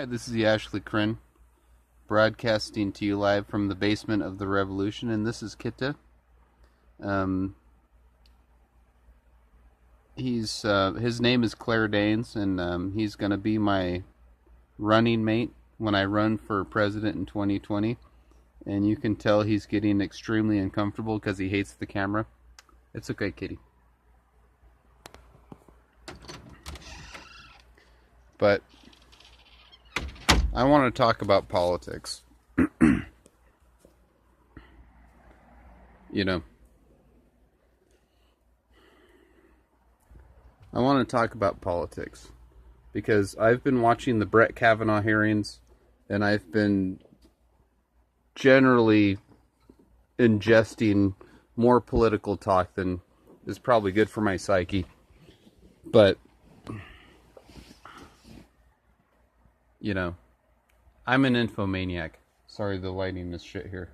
Hi, this is Ashley Kryn, broadcasting to you live from the basement of the Revolution, and this is Kitta. Um, his name is Claire Danes, and he's gonna be my running mate when I run for president in 2020. And you can tell he's getting extremely uncomfortable because he hates the camera. It's okay, kitty. But I want to talk about politics. You know, I want to talk about politics because I've been watching the Brett Kavanaugh hearings, and I've been generally ingesting more political talk than is probably good for my psyche. But, you know, I'm an infomaniac. Sorry, the lighting is shit here.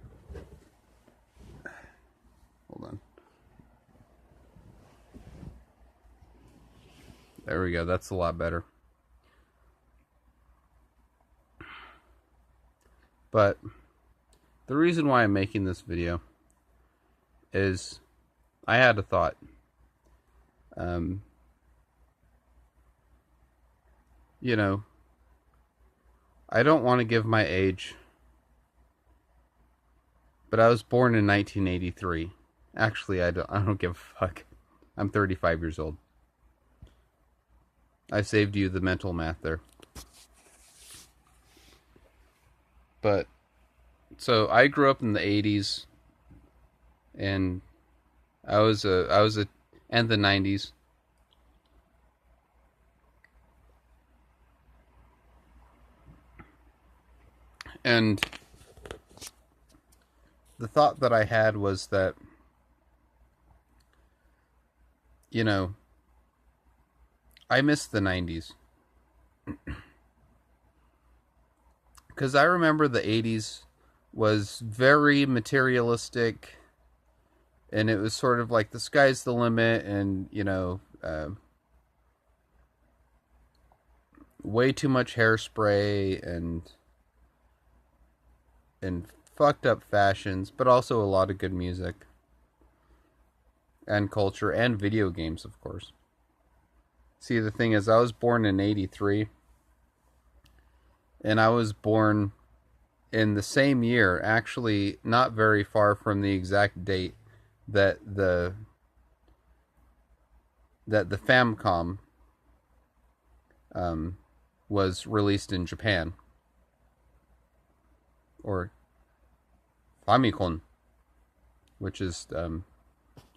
Hold on. There we go. That's a lot better. But the reason why I'm making this video is I had a thought. You know, I don't want to give my age, but I was born in 1983. Actually, I don't give a fuck. I'm 35 years old. I saved you the mental math there. But so I grew up in the 80s, and and the 90s. And the thought that I had was that, you know, I miss the 90s. Because I remember the 80s was very materialistic, and it was sort of like the sky's the limit, and, you know, way too much hairspray and fucked up fashions, but also a lot of good music and culture and video games, of course. See, the thing is, I was born in 83, and I was born in the same year, actually not very far from the exact date that the Famicom was released in Japan, or Famicom, which is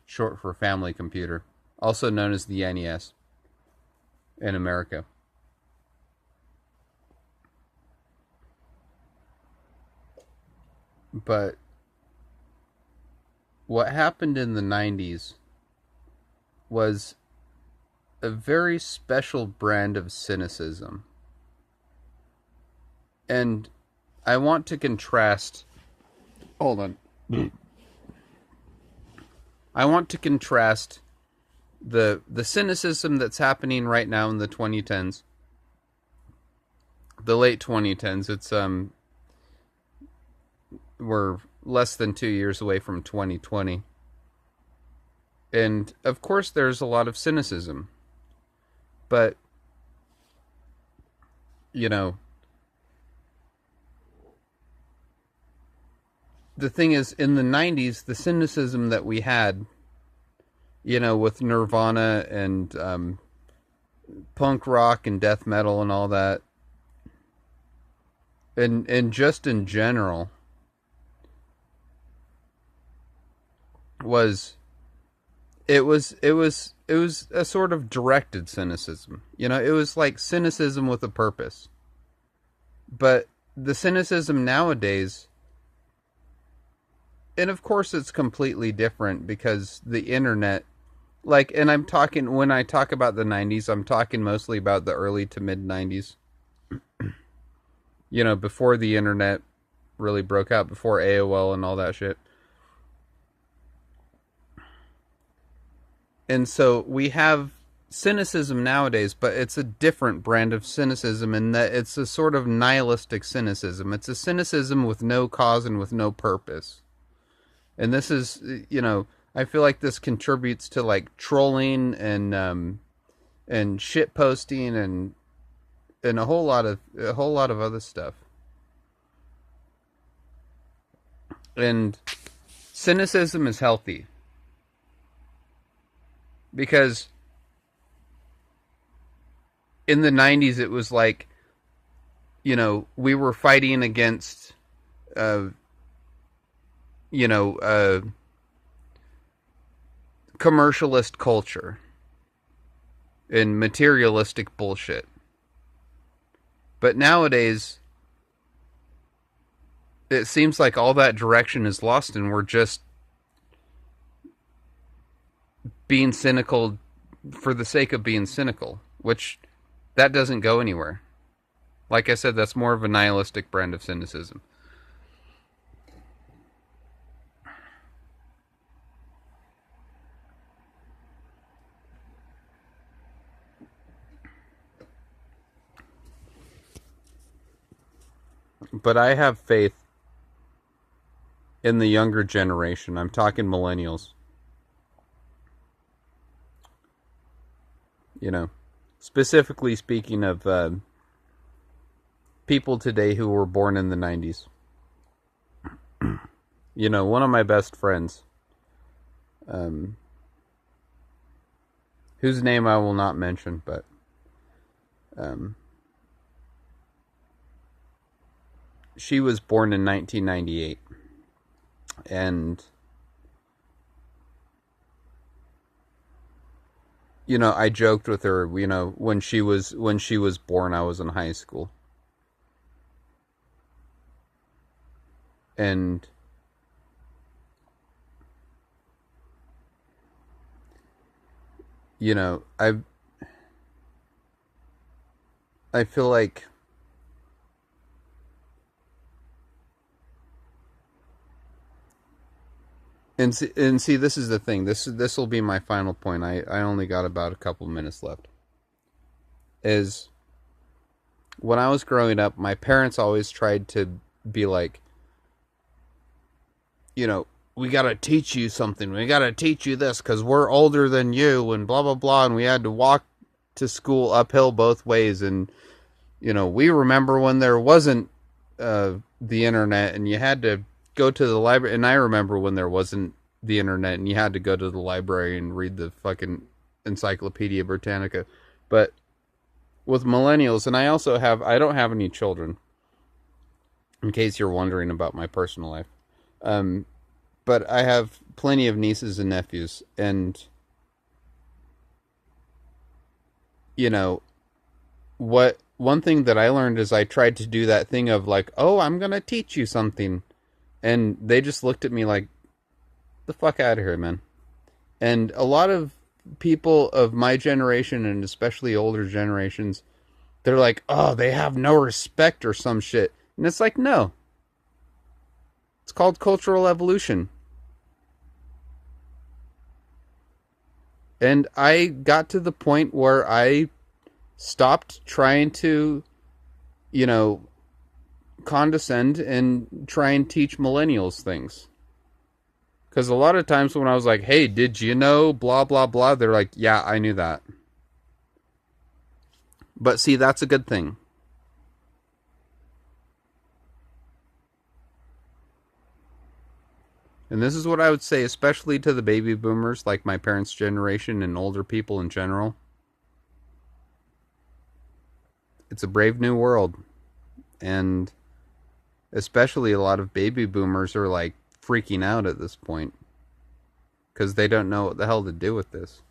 short for family computer, also known as the NES in America. But what happened in the 90s was a very special brand of cynicism. And I want to contrast... Hold on. I want to contrast the cynicism that's happening right now in the 2010s. The late 2010s. It's we're less than 2 years away from 2020. And of course there's a lot of cynicism. But, you know, the thing is, in the 90s, the cynicism that we had, you know, with Nirvana and punk rock and death metal and all that, and just in general, was a sort of directed cynicism. You know, it was like cynicism with a purpose. But the cynicism nowadays, and of course it's completely different because the internet, like, and I'm talking, when I talk about the 90s, I'm talking mostly about the early to mid 90s. You know, before the internet really broke out, before AOL and all that shit. And so we have cynicism nowadays, but it's a different brand of cynicism in that it's a sort of nihilistic cynicism. It's a cynicism with no cause and with no purpose. And this is, I feel like this contributes to like trolling and shit posting and a whole lot of other stuff. And cynicism is healthy because in the 90's it was like, we were fighting against commercialist culture and materialistic bullshit. But nowadays, it seems like all that direction is lost and we're just being cynical for the sake of being cynical, which that doesn't go anywhere. Like I said, that's more of a nihilistic brand of cynicism. But I have faith in the younger generation. I'm talking millennials. Specifically speaking of people today who were born in the 90's. One of my best friends, whose name I will not mention, but she was born in 1998, and I joked with her, when she was born, I was in high school. And I feel like and see this is the thing. This will be my final point. I only got about a couple minutes left. Is when I was growing up, my parents always tried to be like, we got to teach you something. We got to teach you this because we're older than you and blah, blah, blah. And we had to walk to school uphill both ways. And, we remember when there wasn't the internet and you had to go to the library. And I remember when there wasn't the internet and you had to go to the library and read the fucking Encyclopedia Britannica. But with millennials, and I don't have any children, in case you're wondering about my personal life. But I have plenty of nieces and nephews, and one thing that I learned is I tried to do that thing of like, oh, I'm gonna teach you something, and they just looked at me like, the fuck out of here, man. And a lot of people of my generation, and especially older generations, they're like, oh, they have no respect or some shit, and it's like, no. It's called cultural evolution. And I got to the point where I stopped trying to, condescend and try and teach millennials things. Because a lot of times when I was like, hey, did you know blah, blah, blah? They're like, yeah, I knew that. But see, that's a good thing. And this is what I would say, especially to the baby boomers, like my parents' generation and older people in general. It's a brave new world. And especially a lot of baby boomers are like freaking out at this point. Because they don't know what the hell to do with this.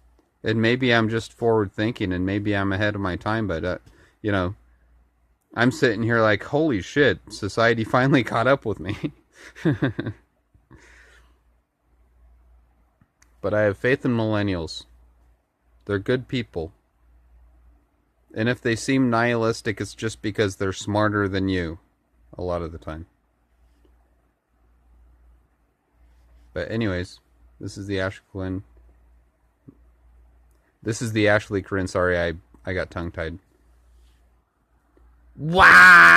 And maybe I'm just forward thinking and maybe I'm ahead of my time. But, I'm sitting here like, holy shit, society finally caught up with me. But I have faith in millennials. They're good people. And if they seem nihilistic, it's just because they're smarter than you. A lot of the time. But anyways, this is the Ash Quinn. This is the Ashley Corinne. Sorry, I got tongue tied. Wow!